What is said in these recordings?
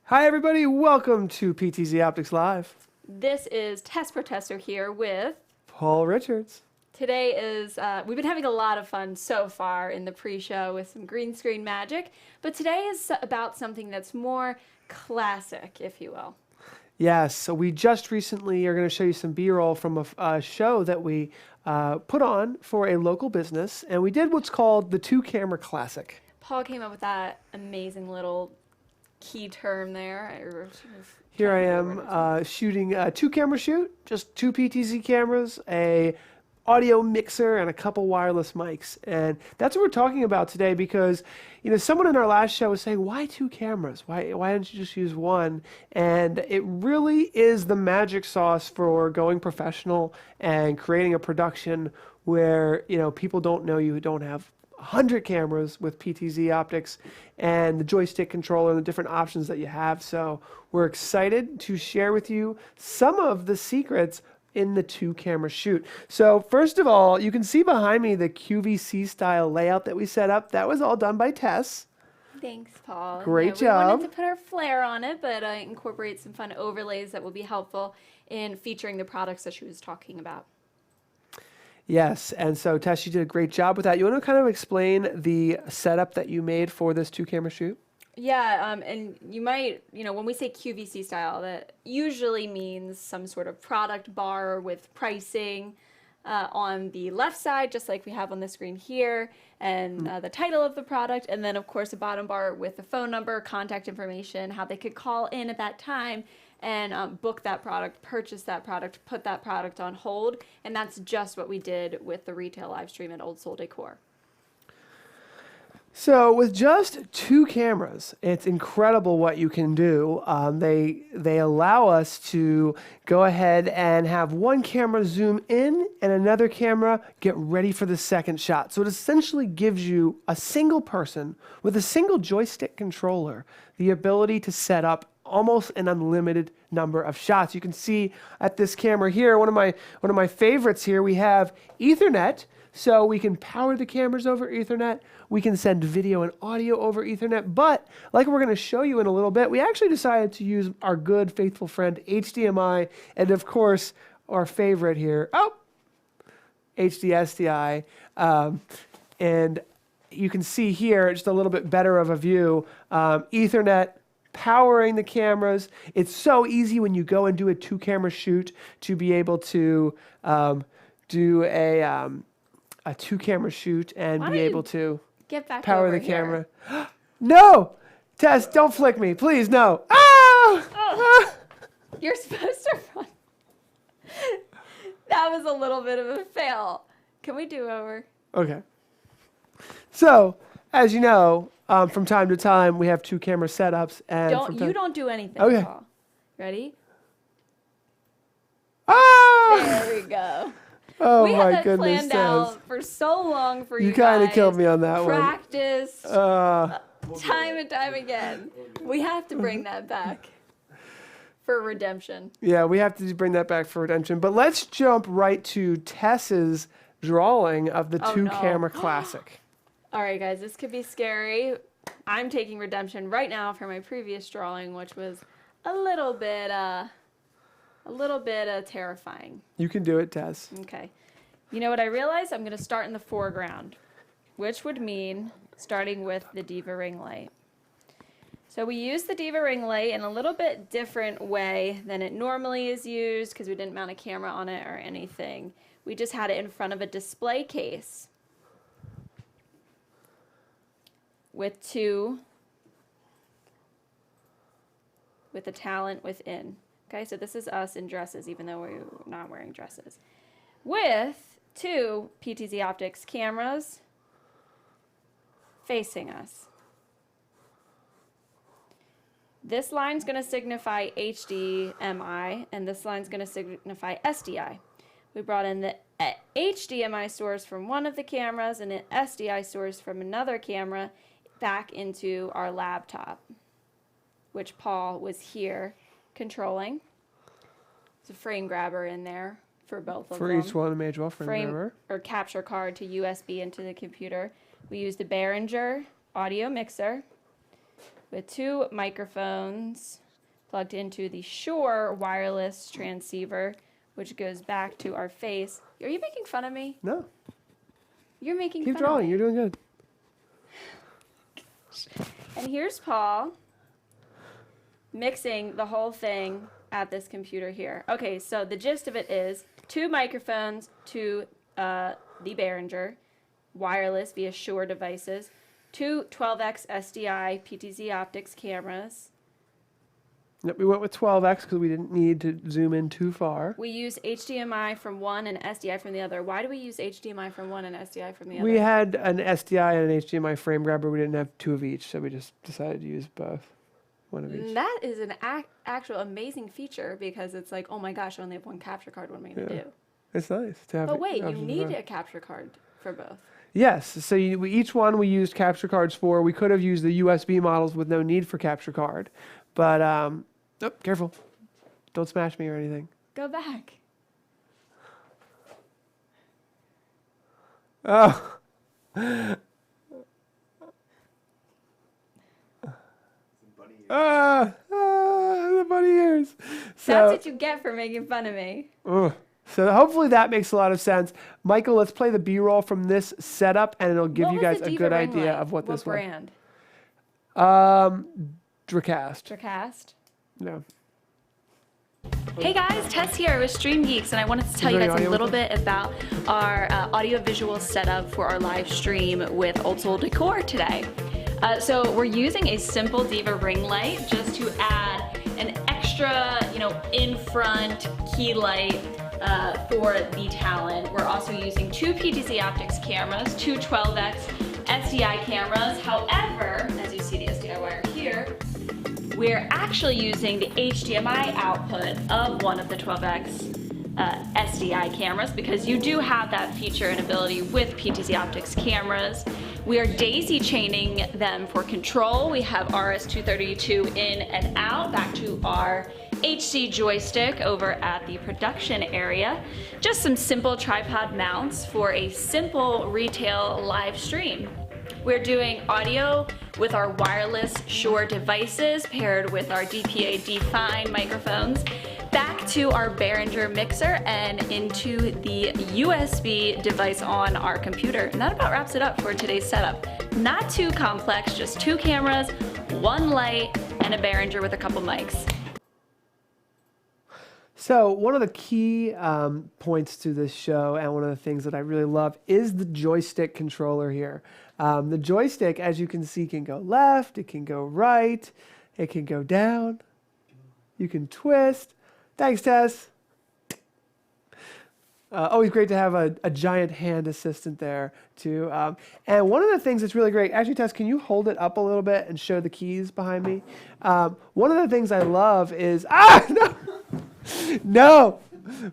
Hi everybody, welcome to PTZOptics Live. This is Test Protester here with... Paul Richards. Today is, we've been having a lot of fun so far in the pre-show with some green screen magic, but today is about something that's more classic, if you will. Yes, so we just recently are going to show you some B-roll from a show that we put on for a local business, and we did what's called the two-camera classic. Paul came up with that amazing little key term there. Here I am shooting a two-camera shoot, just two PTZ cameras, a audio mixer, and a couple wireless mics. And that's what we're talking about today because, you know, someone in our last show was saying, why two cameras? Why didn't you just use one? And it really is the magic sauce for going professional and creating a production where, you know, people don't know you don't have 100 cameras with PTZOptics and the joystick controller and the different options that you have. So we're excited to share with you some of the secrets in the two-camera shoot. So first of all, you can see behind me the QVC style layout that we set up. That was all done by Tess. Thanks, Paul. Great We job. wanted to put our flair on it, but incorporate some fun overlays that will be helpful in featuring the products that she was talking about. Yes, and so Tess, you did a great job with that. You want to kind of explain the setup that you made for this two-camera shoot? Yeah, and you might, you know, when we say QVC style, that usually means some sort of product bar with pricing on the left side, just like we have on the screen here, and the title of the product, and then, of course, a bottom bar with the phone number, contact information, how they could call in at that time, and book that product, purchase that product, put that product on hold, and that's just what we did with the retail live stream at Old Soul Decor. So with just two cameras, it's incredible what you can do. They allow us to go ahead and have one camera zoom in and another camera get ready for the second shot. So it essentially gives you a single person with a single joystick controller the ability to set up almost an unlimited number of shots. You can see at this camera here, one of my favorites here, we have Ethernet. So we can power the cameras over Ethernet. We can send video and audio over Ethernet. But like we're going to show you in a little bit, we actually decided to use our good, faithful friend, HDMI. And of course, our favorite here, HDSDI. And you can see here just a little bit better of a view. Ethernet powering the cameras. It's so easy when you go and do a two-camera shoot to be able to do a two-camera shoot and be able to get back power over the here. camera. No! Tess, don't flick me. Please, no. Ah! Oh, you're supposed to run. That was a little bit of a fail. Can we do over? Okay. So, as you know, from time to time, we have two-camera setups. And you don't do anything, okay. Paul. Ready? Ah! There we go. Oh we my had that goodness, planned Tess. out for so long for you guys. You kind of killed me on that Practice, one. time and time again. We have to bring that back for redemption. Yeah, we have to bring that back for redemption. But let's jump right to Tess's drawing of the two-camera classic. All right, guys, this could be scary. I'm taking redemption right now for my previous drawing, which was a little bit terrifying. You can do it, Tess. Okay. You know what I realized? I'm going to start in the foreground, which would mean starting with the Diva ring light. So we used the Diva ring light in a little bit different way than it normally is used because we didn't mount a camera on it or anything. We just had it in front of a display case with a talent within. Okay, so this is us in dresses, even though we're not wearing dresses. With two PTZOptics cameras facing us. This line's going to signify HDMI, and this line's going to signify SDI. We brought in the HDMI source from one of the cameras and an SDI source from another camera back into our laptop, which Paul was here controlling. There's a frame grabber in there for both of them. For each one, a major frame grabber. Or capture card to USB into the computer. We used a Behringer audio mixer. with 2 microphones plugged into the Shure wireless transceiver, which goes back to our face. Are you making fun of me? No. You're making Keep fun drawing. of me. You're doing good. And here's Paul mixing the whole thing at this computer here. Okay, so the gist of it is 2 microphones to the Behringer, wireless via Shure devices, 2 12x SDI PTZOptics cameras. Yep, we went with 12x because we didn't need to zoom in too far. We use HDMI from one and SDI from the other. Why do we use HDMI from one and SDI from the other? We had an SDI and an HDMI frame grabber. We didn't have 2 of each, so we just decided to use both. 1 of each. That is an actual amazing feature because it's like, oh my gosh, I only have 1 capture card. What am I going to do? It's nice to have. But wait, you options need for- a capture card for both. Yes, so each one we used capture cards for. We could have used the USB models with no need for capture card, but oh, careful, don't smash me or anything. Go back. Oh. The bunny ears. So, That's what you get for making fun of me. So hopefully that makes a lot of sense. Michael, let's play the B-roll from this setup, and it'll give What you was guys the a Diva good ring idea light? of what this was. brand? Dracast. Dracast. No. Hey guys, Tess here with Stream Geeks, and I wanted to tell you there guys any a audio little with bit about our audio-visual setup for our live stream with Old Soul Decor today. So we're using a simple Diva ring light just to add an extra, in-front key light for the Talon. We're also using 2 PTZOptics cameras, 2 12x SDI cameras. However, as you see the SDI wire here, we're actually using the HDMI output of one of the 12x SDI cameras because you do have that feature and ability with PTZOptics cameras. We are daisy chaining them for control. We have RS-232 in and out back to our HC joystick over at the production area. Just some simple tripod mounts for a simple retail live stream. We're doing audio with our wireless Shure devices paired with our DPA D-Fine microphones back to our Behringer mixer and into the USB device on our computer. And that about wraps it up for today's setup. Not too complex, just 2 cameras, 1 light, and a Behringer with a couple mics. So one of the key points to this show, and one of the things that I really love, is the joystick controller here. The joystick, as you can see, can go left, it can go right, it can go down, you can twist. Thanks, Tess. Always great to have a giant hand assistant there, too. And one of the things that's really great, actually, Tess, can you hold it up a little bit and show the keys behind me? One of the things I love is, no! No!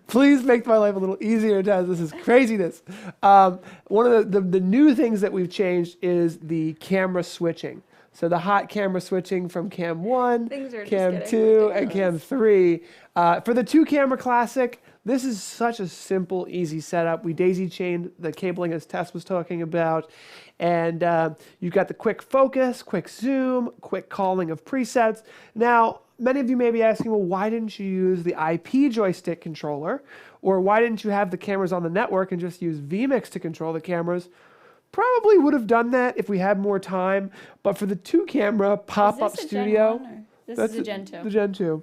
Please make my life a little easier, Tess. This is craziness. One of the new things that we've changed is the camera switching. So the hot camera switching from cam 1, cam 2, and cam 3. For the 2-camera classic, this is such a simple, easy setup. We daisy chained the cabling as Tess was talking about. And you've got the quick focus, quick zoom, quick calling of presets. Now, many of you may be asking, well, why didn't you use the IP joystick controller? Or why didn't you have the cameras on the network and just use vMix to control the cameras? Probably would have done that if we had more time. But for the 2-camera pop-up studio, This is a Gen 2. The Gen 2.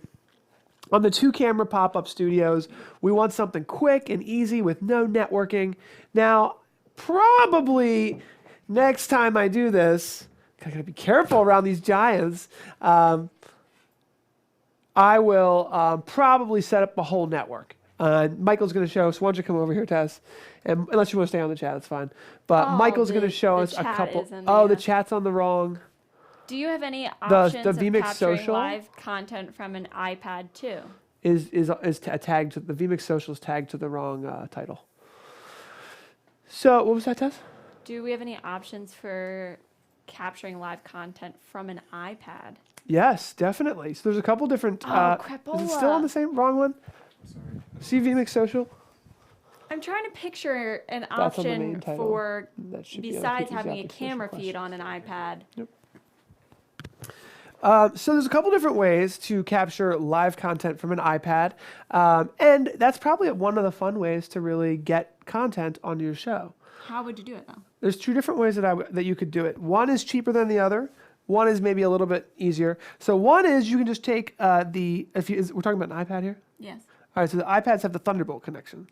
On the 2-camera pop-up studios, we want something quick and easy with no networking. Now, probably next time I do this, I gotta be careful around these giants. I will probably set up a whole network. Michael's going to show us. Why don't you come over here, Tess? And unless you want to stay on the chat, it's fine. But Michael's going to show us a couple. The chat's on the wrong. Do you have any options the of vMix capturing Social live content from an iPad too? Is tagged to the vMix Social is tagged to the wrong title. So what was that, Tess? Do we have any options for capturing live content from an iPad? Yes, definitely. So there's a couple different. crapola. Is it still on the wrong one? Sorry. See vMix Social? I'm trying to picture an That's on the main option title. for That should be on besides having a PTZOptics camera Social feed on an iPad. So there's a couple different ways to capture live content from an iPad, and that's probably one of the fun ways to really get content onto your show. How would you do it though? There's two different ways that you could do it. One is cheaper than the other. One is maybe a little bit easier. So one is you can just take we're talking about an iPad here? Yes. All right, so the iPads have the Thunderbolt connection.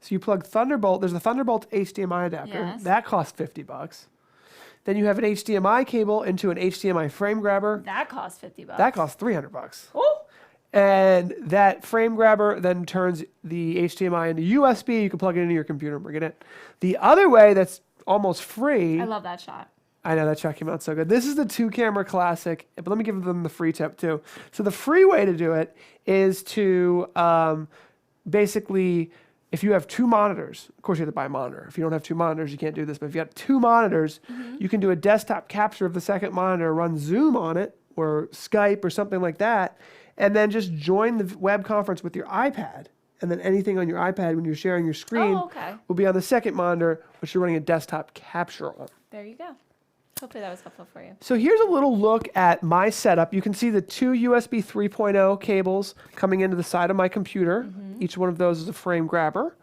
So you plug Thunderbolt, there's a Thunderbolt HDMI adapter. Yes. That costs $50. Then you have an HDMI cable into an HDMI frame grabber. That costs $50. That costs $300. Oh. And that frame grabber then turns the HDMI into USB. You can plug it into your computer and bring it in. The other way that's almost free. I love that shot. I know, that shot came out so good. This is the 2-camera classic, but let me give them the free tip too. So the free way to do it is to basically, if you have 2 monitors, of course you have to buy a monitor. If you don't have 2 monitors, you can't do this. But if you have 2 monitors, you can do a desktop capture of the second monitor, run Zoom on it, or Skype or something like that, and then just join the web conference with your iPad. And then anything on your iPad when you're sharing your screen will be on the second monitor, which you're running a desktop capture on. There you go. Hopefully that was helpful for you. So here's a little look at my setup. You can see the 2 USB 3.0 cables coming into the side of my computer. Each one of those is a frame grabber.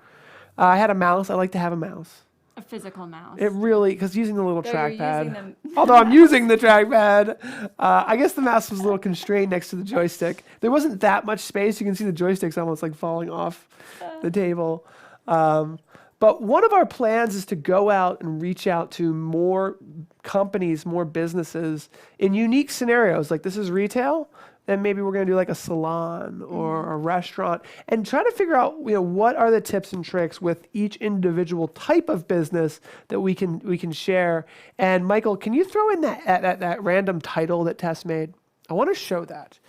I had a mouse. I like to have a mouse. A physical mouse. It really, because using the little trackpad. Using Although I'm using the trackpad, I guess the mouse was a little constrained next to the joystick. There wasn't that much space. You can see the joystick's almost like falling off the table. But one of our plans is to go out and reach out to more companies, more businesses in unique scenarios. Like this is retail, then maybe we're going to do like a salon or a restaurant and try to figure out, what are the tips and tricks with each individual type of business that we can share. And Michael, can you throw in that random title that Tess made? I want to show that.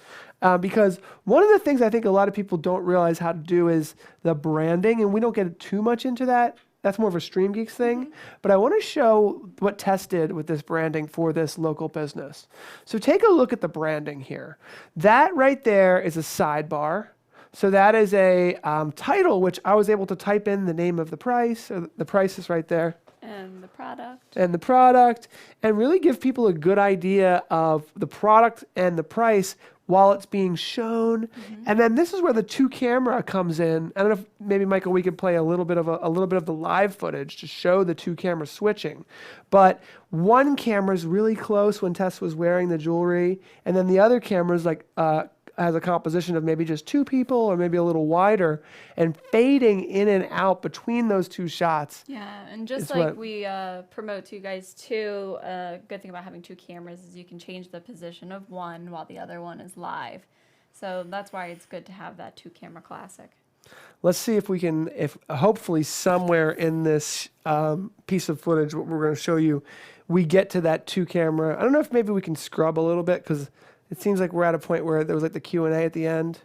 Because one of the things I think a lot of people don't realize how to do is the branding, and we don't get too much into that. That's more of a Stream Geeks thing. But I want to show what Tess did with this branding for this local business. So take a look at the branding here. That right there is a sidebar. So that is a title, which I was able to type in the name of the price. Or the price is right there. And the product. And the product. And really give people a good idea of the product and the price while it's being shown. And then this is where the 2-camera comes in. I don't know if maybe, Michael, we could play a little bit of the live footage to show the 2-camera switching. But one camera is really close when Tess was wearing the jewelry, and then the other camera is like has a composition of maybe just 2 people or maybe a little wider, and fading in and out between those 2 shots. Yeah, and just like we promote to you guys too, a good thing about having 2 cameras is you can change the position of one while the other one is live. So that's why it's good to have that 2-camera classic. Let's see if we can, hopefully somewhere in this piece of footage, what we're going to show you, we get to that 2-camera. I don't know if maybe we can scrub a little bit, because it seems like we're at a point where there was like the Q&A at the end.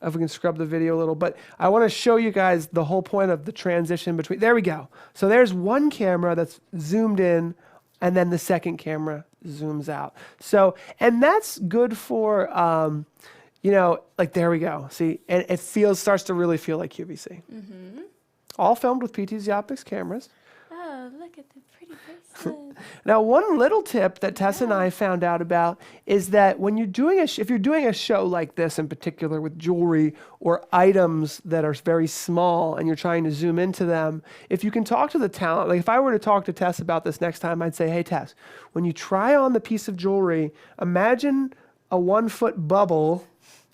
If we can scrub the video a little. But I want to show you guys the whole point of the transition between. There we go. So there's one camera that's zoomed in, and then the second camera zooms out. So, and that's good for, like there we go. See, and it starts to really feel like QVC. All filmed with PTZOptics cameras. Oh, look at the pretty bracelet. Now, one little tip that Tess and I found out about is that when you're doing if you're doing a show like this in particular with jewelry or items that are very small and you're trying to zoom into them, if you can talk to the talent, like if I were to talk to Tess about this next time, I'd say, hey, Tess, when you try on the piece of jewelry, imagine a 1-foot bubble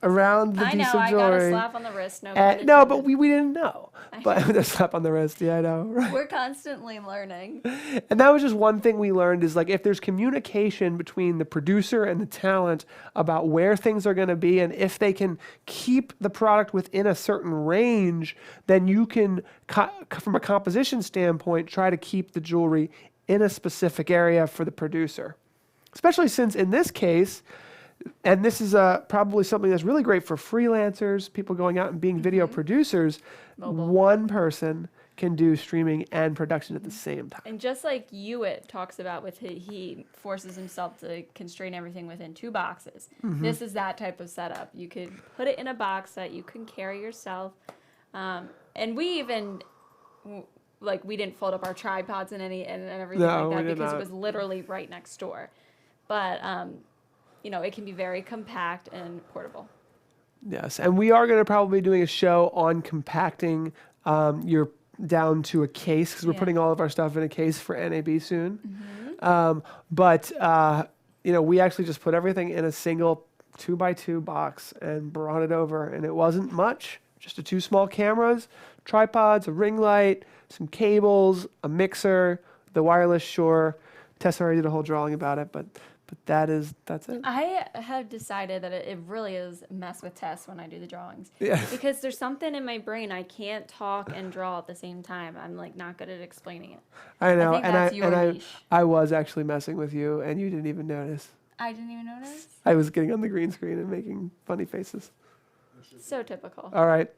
around the piece of jewelry. I got a slap on the wrist. No, but we didn't know. But the slap on the wrist, yeah, I know. Right. We're constantly learning. And that was just one thing we learned is like if there's communication between the producer and the talent about where things are going to be and if they can keep the product within a certain range, then you can, from a composition standpoint, try to keep the jewelry in a specific area for the producer. Especially since in this case, and this is probably something that's really great for freelancers, people going out and being video producers. Mobile. One person can do streaming and production at the same time. And just like Hewitt talks about with he forces himself to constrain everything within 2 boxes. This is that type of setup. You could put it in a box that you can carry yourself. And we even, we didn't fold up our tripods and everything like that because it was literally right next door. But, you know, it can be very compact and portable. Yes, and we are going to probably be doing a show on compacting your down to a case because we're Yeah. putting all of our stuff in a case for NAB soon. But you know, we actually just put everything in a single 2x2 box and brought it over, and it wasn't much. Just the 2 small cameras, tripods, a ring light, some cables, a mixer, the wireless Shure. Tess already did a whole drawing about it, but that's it. I have decided that it really is mess with Tess when I do the drawings. Yeah. Because there's something in my brain, I can't talk and draw at the same time. I'm like not good at explaining it. I know, think that's your niche. I was actually messing with you, and you didn't even notice. I didn't even notice. I was getting on the green screen and making funny faces. So typical. All right.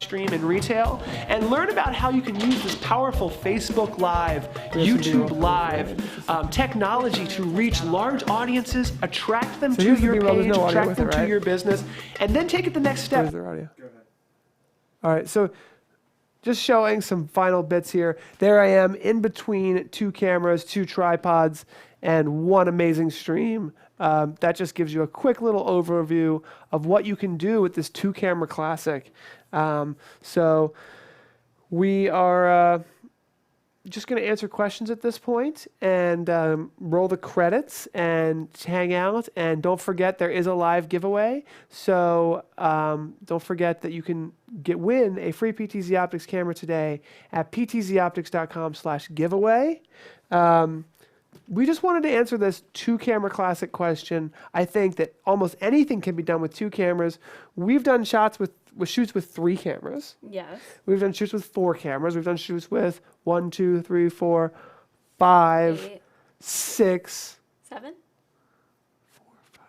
Stream in retail and learn about how you can use this powerful Facebook Live, YouTube Live technology to reach large audiences, attract them to your page, attract them to your business, and then take it the next step. Where's their audio? Go ahead. All right, so just showing some final bits here. There I am in between 2 cameras, 2 tripods, and 1 amazing stream. That just gives you a quick little overview of what you can do with this 2-camera classic. So we are just going to answer questions at this point and roll the credits and hang out. And don't forget, there is a live giveaway. So don't forget that you can win a free PTZOptics camera today at ptzoptics.com/giveaway. We just wanted to answer this 2-camera classic question. I think that almost anything can be done with 2 cameras. We've done shoots with 3 cameras. Yes. We've done shoots with 4 cameras. We've done shoots with 1, 2, 3, 4, 5, 8, 6, 7. 4, 5,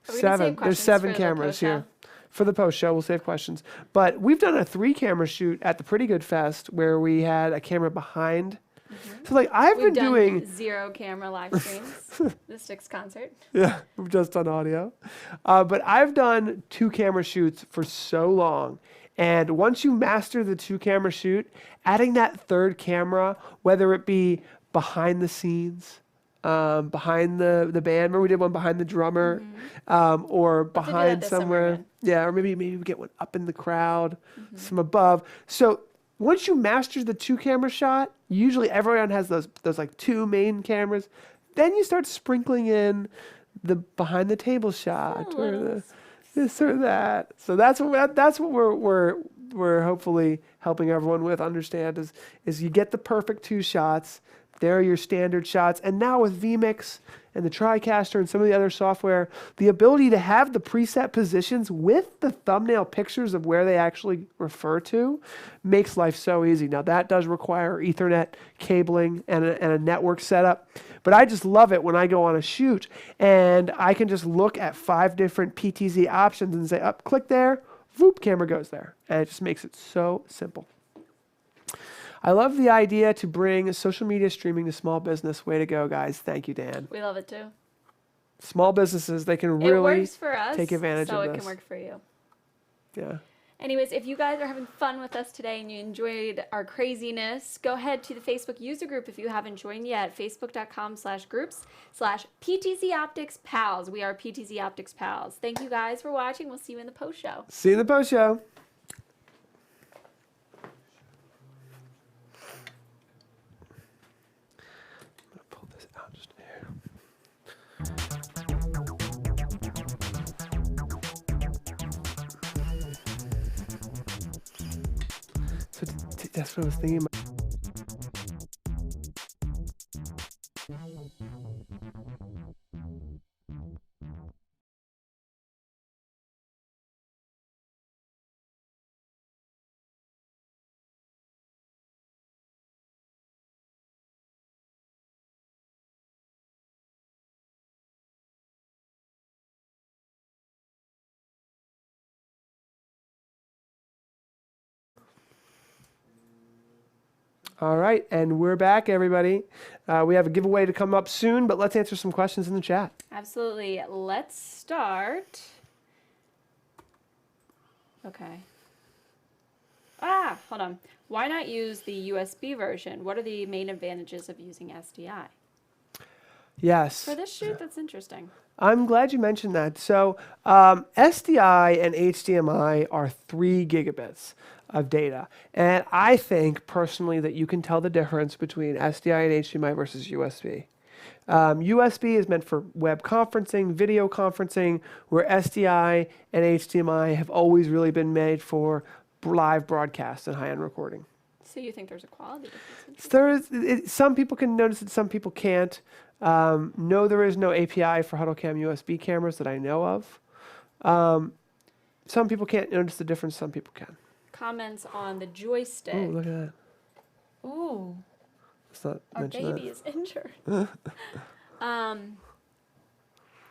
6, 7. There's 7 cameras here. For the post show, we'll save questions. But we've done a 3-camera shoot at the Pretty Good Fest where we had a camera behind. So like I've been doing 0 camera live streams. The Styx concert. Yeah, we've just done audio. But I've done 2-camera shoots for so long. And once you master the 2-camera shoot, adding that 3rd camera, whether it be behind the scenes, behind the band, remember we did one behind the drummer, or behind somewhere. Yeah, or maybe we get one up in the crowd, some above. So once you master the 2-camera shot, usually everyone has those like 2 main cameras. Then you start sprinkling in the behind the table shot or the this or that. So that's what we're hopefully helping everyone with understand is you get the perfect 2 shots. There are your standard shots. And now with vMix and the TriCaster and some of the other software, the ability to have the preset positions with the thumbnail pictures of where they actually refer to makes life so easy. Now that does require Ethernet cabling and a network setup. But I just love it when I go on a shoot and I can just look at 5 different PTZ options and say, up, click there, whoop, camera goes there. And it just makes it so simple. I love the idea to bring social media streaming to small business. Way to go, guys. Thank you, Dan. We love it too. Small businesses, they can really works for us, take advantage of this. So it can work for you. Yeah. Anyways, if you guys are having fun with us today and you enjoyed our craziness, go ahead to the Facebook user group if you haven't joined yet, facebook.com/groups/PTZOptics Pals. We are PTZOptics Pals. Thank you guys for watching. We'll see you in the post show. See you in the post show. So that's what I was thinking about. All right, and we're back, everybody. We have a giveaway to come up soon, but let's answer some questions in the chat. Absolutely. Let's start. Okay. Hold on. Why not use the USB version? What are the main advantages of using SDI? Yes. For this shoot, that's interesting. I'm glad you mentioned that. So SDI and HDMI are 3 gigabits of data. And I think personally that you can tell the difference between SDI and HDMI versus USB. USB is meant for web conferencing, video conferencing, where SDI and HDMI have always really been made for live broadcast and high-end recording. So you think there's a quality difference? Some people can notice it, some people can't. No, there is no API for HuddleCam USB cameras that I know of. Some people can't notice the difference, some people can. Comments on the joystick. Ooh, look at that. Ooh. Let's not Our mention baby is injured.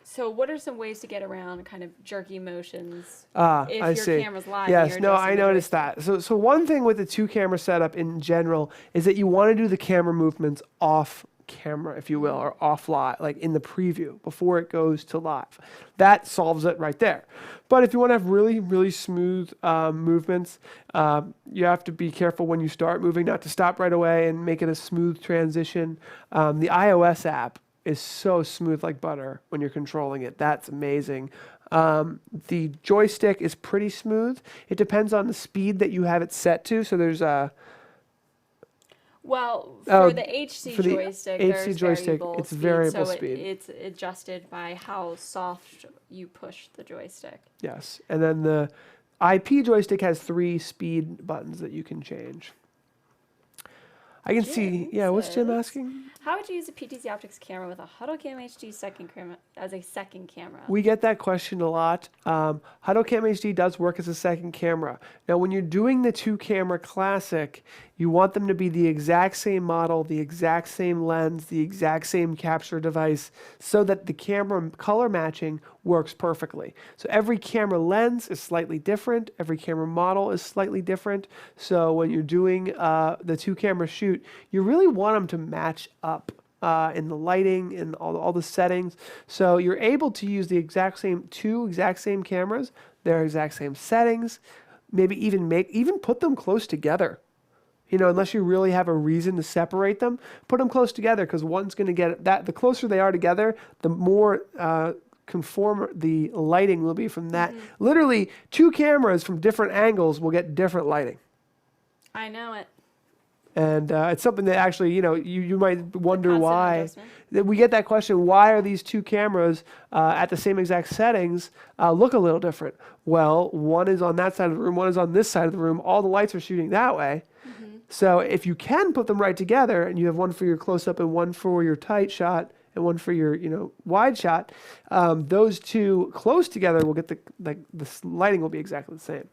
So what are some ways to get around kind of jerky motions if I your see. camera's live? Yes, and no, you're I adjusting the noticed joystick? that. So one thing with the 2-camera setup in general is that you want to do the camera movements off camera, if you will, or off live, like in the preview before it goes to live. That solves it right there. But if you want to have really, really smooth movements, you have to be careful when you start moving, not to stop right away and make it a smooth transition. The iOS app is so smooth like butter when you're controlling it. That's amazing. The joystick is pretty smooth. It depends on the speed that you have it set to. So there's a Well, for the HC for the joystick, HC there's joystick, variable it's speed, variable so speed. it's adjusted by how soft you push the joystick. yes, and then the IP joystick has 3 speed buttons that you can change. I can see. Jim Yeah, what's Jim says, asking? How would you use a PTZOptics camera with a HuddleCam HD second camera as a second camera? We get that question a lot. HuddleCam HD does work as a second camera. Now, when you're doing the 2-camera classic, you want them to be the exact same model, the exact same lens, the exact same capture device, so that the camera color matching works perfectly. So every camera lens is slightly different. Every camera model is slightly different. So when you're doing the 2-camera shoot, you really want them to match up in the lighting and all the settings. So you're able to use the exact same 2 exact same cameras, their exact same settings, maybe even put them close together. You know, unless you really have a reason to separate them, put them close together, because one's going to get that. The closer they are together, the more conform the lighting will be from that. Literally, 2 cameras from different angles will get different lighting. I know it. And it's something that actually, you might wonder constant why. adjustment. We get that question, why are these 2 cameras at the same exact settings look a little different? Well, one is on that side of the room, one is on this side of the room. All the lights are shooting that way. So if you can put them right together, and you have one for your close-up and one for your tight shot and one for your wide shot, those 2 close together will get the lighting will be exactly the same.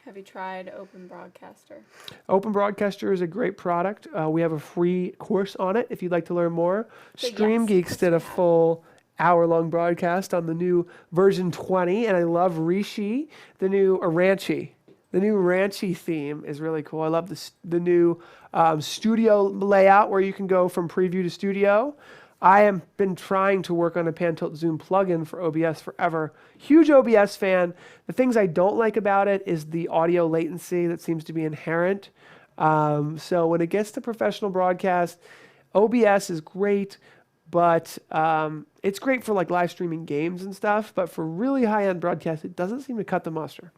Have you tried Open Broadcaster? Open Broadcaster is a great product. We have a free course on it if you'd like to learn more. So yes, Stream of Geeks course did we a have. full hour-long broadcast on the new version 20, and I love Rishi, the new Ranchi. The new Ranchi theme is really cool. I love the new studio layout where you can go from preview to studio. I have been trying to work on a pan tilt zoom plugin for OBS forever. Huge OBS fan. The things I don't like about it is the audio latency that seems to be inherent. So when it gets to professional broadcast, OBS is great, but it's great for like live streaming games and stuff. But for really high-end broadcast, it doesn't seem to cut the mustard.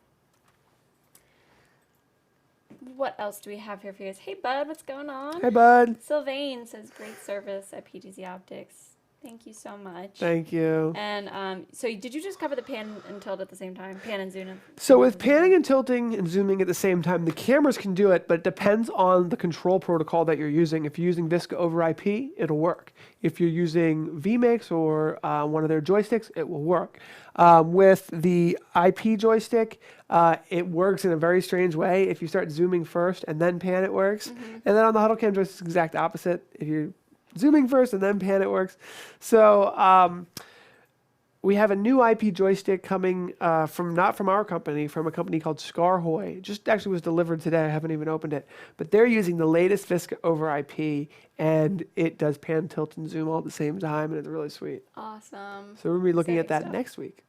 What else do we have here for you guys? Hey, bud, what's going on? Hey, bud. Sylvain says, great service at PTZOptics. Thank you so much. Thank you. And so did you just cover the pan and tilt at the same time? Pan and zoom? So with panning and tilting and zooming at the same time, the cameras can do it, but it depends on the control protocol that you're using. If you're using Visca over IP, it'll work. If you're using vMix or one of their joysticks, it will work. With the IP joystick, it works in a very strange way. If you start zooming first and then pan, it works. And then on the HuddleCam joystick, it's the exact opposite. If you're zooming first and then pan, it works. So we have a new IP joystick coming from not from our company, from a company called Scarhoy. Just actually was delivered today. I haven't even opened it. But they're using the latest Visca over IP, and it does pan, tilt, and zoom all at the same time, and it's really sweet. Awesome. So we're going to be looking at Exciting that stuff. next week.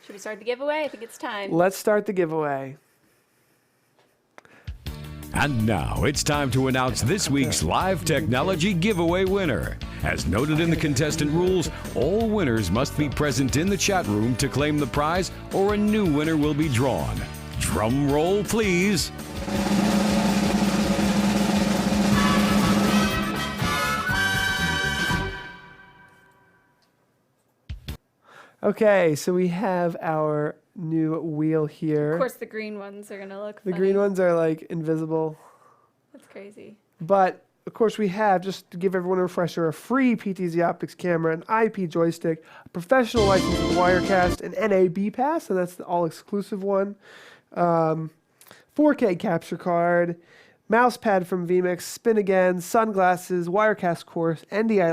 Should we start the giveaway? I think it's time. Let's start the giveaway. And now it's time to announce this week's live technology giveaway winner. As noted in the contestant rules, all winners must be present in the chat room to claim the prize, or a new winner will be drawn. Drum roll, please. Okay, so we have our new wheel here. Of course, the green ones are gonna look The funny. green ones are like invisible. That's crazy. But of course, we have, just to give everyone a refresher, a free PTZOptics camera, an IP joystick, a professional license with Wirecast, an NAB pass, and that's the all-exclusive one. 4K capture card, mouse pad from vMix, Spin Again, sunglasses, Wirecast course, NDI